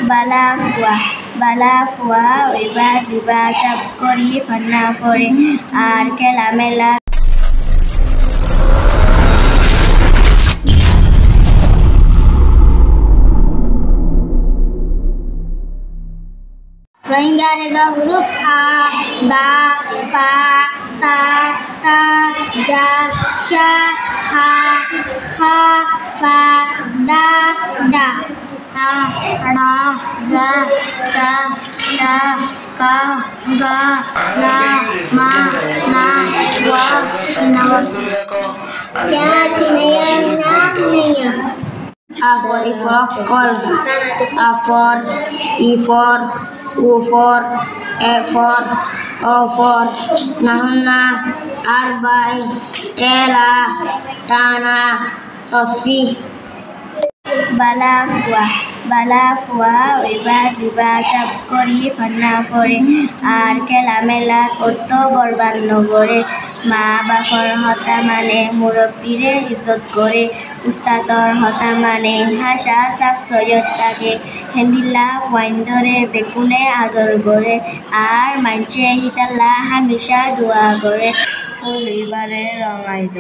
বালা ফুয়া ওইবা জিবা তাপ করি ফান্না পরে আর খেলা মেলা Rohingya reda huruf A, Ba, Pa, Ta, Ta, Ja, Sha, Ha, Kha, Fa, Da, Da, Ha, Ra, Za, Sa, Sha, Ka, Ga, Na, Ma, Na, Wa, Nawa. Kya tinaya naam nahiya. A for equal, A for E for U for A for O for Nahna Arbai Tela Tana Tosi বালা ফুয়া ওইবা জিবা তাপ করি ফান্না পরে আর খেলা মেলা অর্থ বরবাদ নগরে মা বাপর হতা মানে মুরব্বীরে ইজ্জত করে উস্তাদর হতা মানে হাসা সাপ সৈয়দ তাকে হেন্দিল্লা ওয়াইন্দরে বেকুনে আদর করে আর মানছে হিতাল্লা হামেশা দোয়া করে ফুল এবারে রঙাইদ